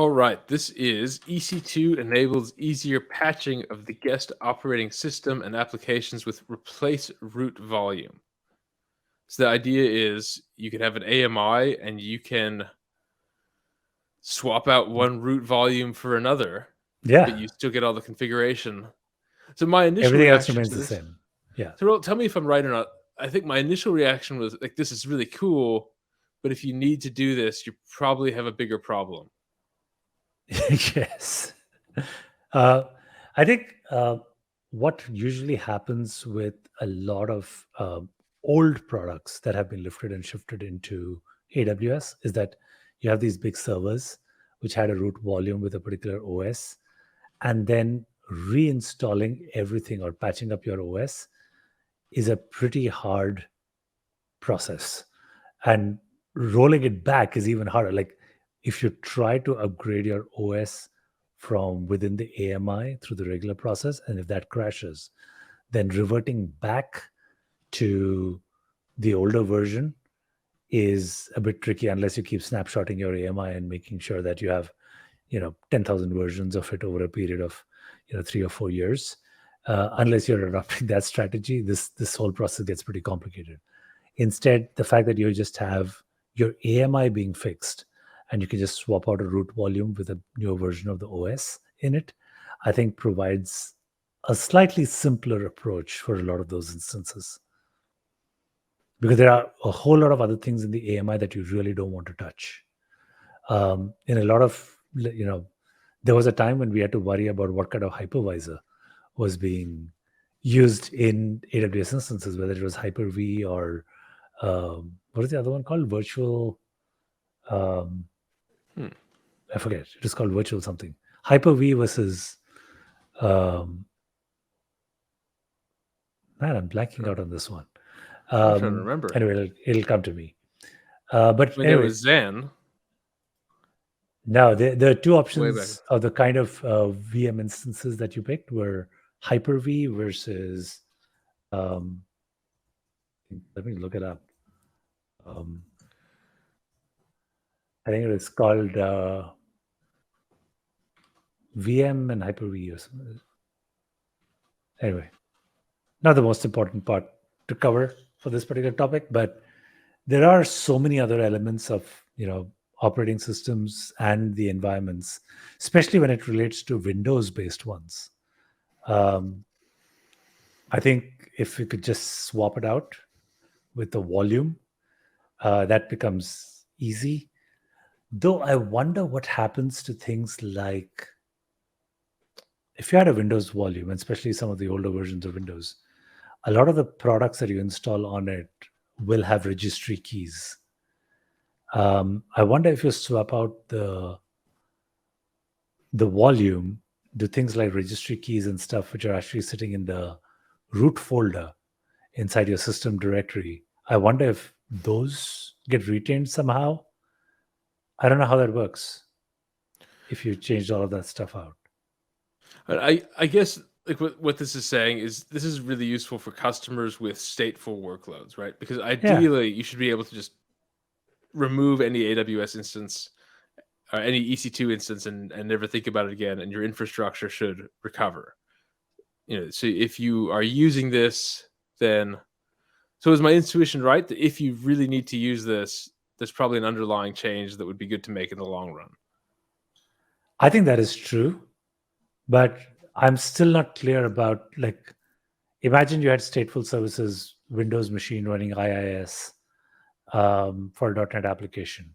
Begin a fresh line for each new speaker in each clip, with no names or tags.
All right, this is EC2 enables easier patching of the guest operating system and applications with replace root volume. So the idea is you can have an AMI and you can swap out one root volume for another, but
Yeah,
you still get all the configuration. So my initial
everything else
reaction
remains
to
the
this,
same. Yeah.
so tell me if I'm right or not. I think my initial reaction was like, this is really cool, but if you need to do this, you probably have a bigger problem.
Yes. Uh, I think what usually happens with a lot of old products that have been lifted and shifted into AWS is that you have these big servers which had a root volume with a particular OS, and then reinstalling everything or patching up your OS is a pretty hard process. And rolling it back is even harder. Like if you try to upgrade your OS from within the AMI through the regular process, and if that crashes, then reverting back to the older version is a bit tricky unless you keep snapshotting your AMI and making sure that you have 10,000 versions of it over a period of 3 or 4 years. Unless you're adopting that strategy, this whole process gets pretty complicated. Instead, the fact that you just have your AMI being fixed and you can just swap out a root volume with a newer version of the OS in it, I think provides a slightly simpler approach for a lot of those instances. Because there are a whole lot of other things in the AMI that you really don't want to touch. In a lot of, there was a time when we had to worry about what kind of hypervisor was being used in AWS instances, whether it was Hyper-V or what is the other one called? Virtual. I forget. It is called virtual something. Hyper-V versus. Man, I'm blanking out on this one.
I'm trying to remember.
Anyway, it'll come to me. But
When
anyway,
there was Zen.
now there are two
Way
options of the kind of VM instances that you picked were Hyper-V versus. Let me look it up. I think it is called VM and Hyper-V or something. Anyway, not the most important part to cover for this particular topic, but there are so many other elements of operating systems and the environments, especially when it relates to Windows-based ones. I think if we could just swap it out with the volume, that becomes easy. Though I wonder what happens to things like if you had a Windows volume, and especially some of the older versions of Windows, a lot of the products that you install on it will have registry keys. I wonder if you swap out the volume, do things like registry keys and stuff, which are actually sitting in the root folder inside your system directory. I wonder if those get retained somehow. I don't know how that works if you changed all of that stuff out.
I guess like what this is saying is this is really useful for customers with stateful workloads, right? Because ideally you should be able to just remove any AWS instance or any EC2 instance and never think about it again, and your infrastructure should recover. So if you are using this, then so is my intuition right that if you really need to use this, there's probably an underlying change that would be good to make in the long run.
I think that is true, but I'm still not clear about, like, imagine you had stateful services, Windows machine running IIS for a .NET application.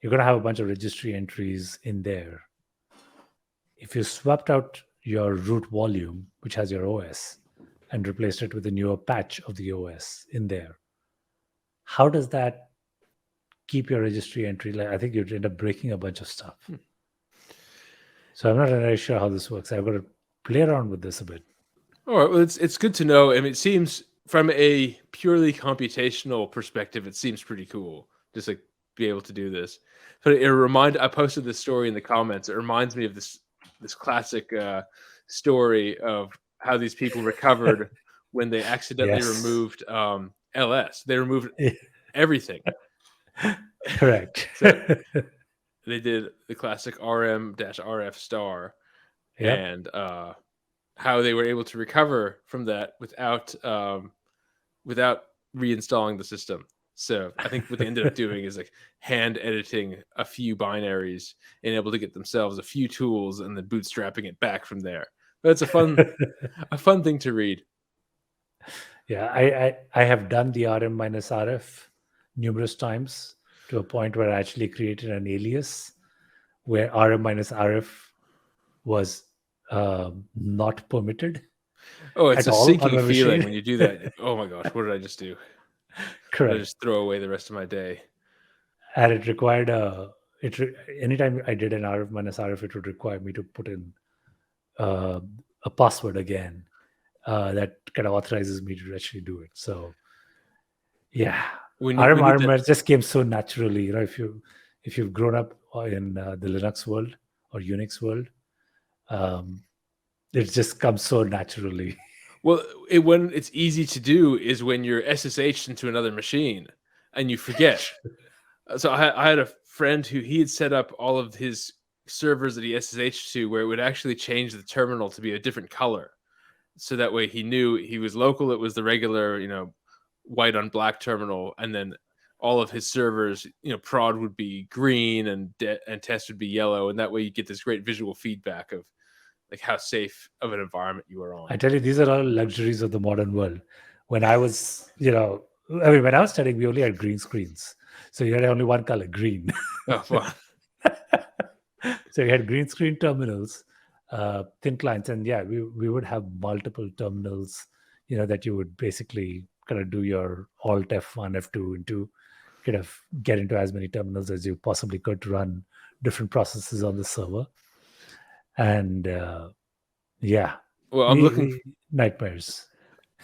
You're going to have a bunch of registry entries in there. If you swapped out your root volume, which has your OS, and replaced it with a newer patch of the OS in there, how does that keep your registry entry? Like, I think you'd end up breaking a bunch of stuff. So I'm not really sure how this works. I've got to play around with this a bit.
All right. Well, it's good to know. I mean, it seems from a purely computational perspective, it seems pretty cool. Just like be able to do this. But I posted this story in the comments. It reminds me of this classic story of how these people recovered when they accidentally removed LS. They removed everything.
Correct.
they did the classic RM-RF star,
Yep.
and how they were able to recover from that without reinstalling the system. So I think what they ended up doing is like hand editing a few binaries and able to get themselves a few tools and then bootstrapping it back from there. But it's a fun thing to read.
Yeah, I have done the RM minus RF numerous times to a point where I actually created an alias where RM minus RF was not permitted
Oh, it's
at
a
all on
sinking
my
feeling
machine.
when you do that. Oh my gosh, what did I just do? Did I
Correct.
just throw away the rest of my day?
And it required anytime I did an RF minus RF, it would require me to put in uh, a password again that kind of authorizes me to actually do it. So yeah,
We need
RM
that.
just came so naturally. If you've grown up in the Linux world or Unix world, um, it just comes so naturally.
Well, when it's easy to do is when you're SSH into another machine and you forget. So I had a friend who he had set up all of his servers that he SSH to where it would actually change the terminal to be a different color. So that way he knew he was local. It was the regular, white on black terminal, and then all of his servers, prod would be green and test would be yellow, and that way you get this great visual feedback of like how safe of an environment you are on.
I tell you, these are all luxuries of the modern world. When I was, when I was studying, we only had green screens. So you had only one color, green.
Oh, fun.
So you had green screen terminals, thin clients, and yeah, we would have multiple terminals, that you would basically kind of do your Alt F1, F2 into kind of get into as many terminals as you possibly could to run different processes on the server. And yeah,
Well,
we nightmares.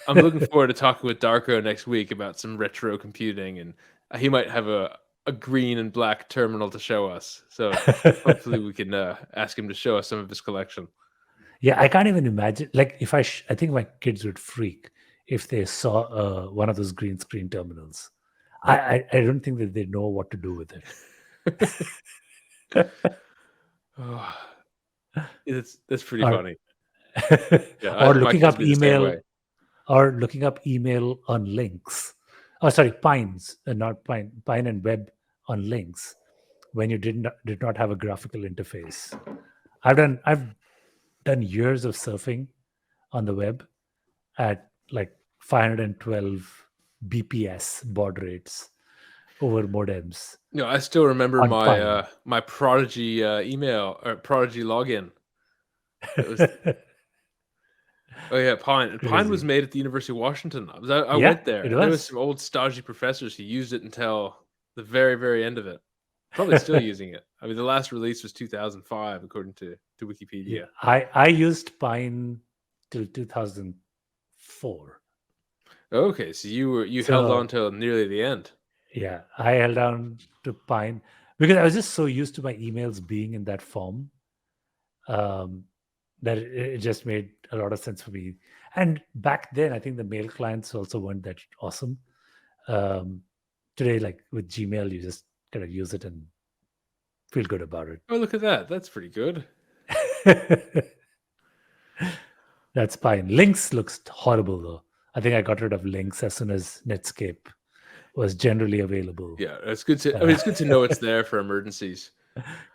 I'm looking forward to talking with Darko next week about some retro computing, and he might have a green and black terminal to show us. So hopefully we can ask him to show us some of his collection.
Yeah, I can't even imagine. Like, if I think my kids would freak if they saw one of those green screen terminals. I don't think that they know what to do with it.
Oh, that's pretty funny. Yeah,
Or
my
looking
kids
up
be the same
email,
way.
or looking up email on links. Oh, sorry, Pines, not Pine and Web on links when you did not have a graphical interface. I've done years of surfing on the web at like 512 BPS baud rates over modems
I still remember
on Pine.
my Prodigy email or Prodigy login. It was Oh yeah, Pine. And Pine was
Crazy.
made at the University of Washington. I
Yeah,
went there,
it
and there was
was.
some old stodgy professors who used it until the very, very end of it. Probably still using it. I mean, the last release was 2005, according to
Yeah,
Wikipedia.
I used Pine till 2004.
Okay, so you held on
So
till nearly the end.
yeah, I held on to Pine because I was just so used to my emails being in that form, um, that it just made a lot of sense for me. And back then, I think the mail clients also weren't that awesome. Um, Today, like with Gmail, you just kind of use it and feel good about
Oh, look at that. That's pretty good.
it. That's fine. Links looks horrible though. I think I got rid of links as soon as Netscape was generally available.
Yeah, it's good to. I mean, it's good to know it's there for emergencies.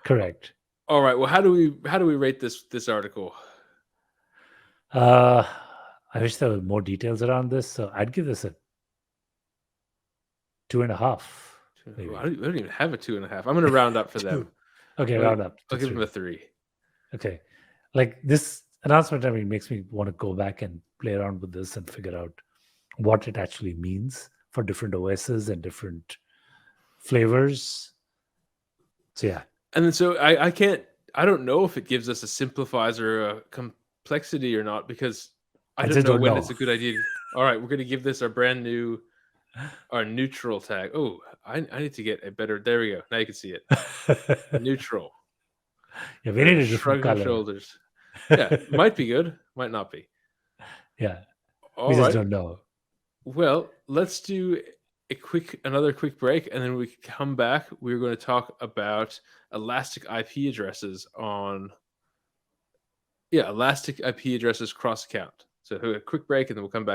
Correct.
All right. Well, how do we rate this article?
Uh, I wish there were more details around this. So I'd give this a 2.5, maybe.
I don't even have a 2.5. I'm going to round up for them.
Two. Okay, round up to
I'll give them
3.
a 3.
Okay. Like this announcement, I mean, makes me want to go back and play around with this and figure out what it actually means for different OSs and different flavors. So yeah.
And then so I don't know if it gives us a simplifies or a complexity or not, because I
I
don't
just
know
don't
when
know.
it's a good idea. All right, we're going to give this our neutral tag. Oh, I need to get a better. There we go. Now you can see it. Neutral.
Yeah, we need a different
Shrug of
color.
shoulders. Yeah, might be good, might not be.
Yeah,
All
we just
right.
don't know.
Well, let's do another quick break, and then we come back. We're going to talk about elastic IP addresses elastic IP addresses cross account. So a quick break, and then we'll come back.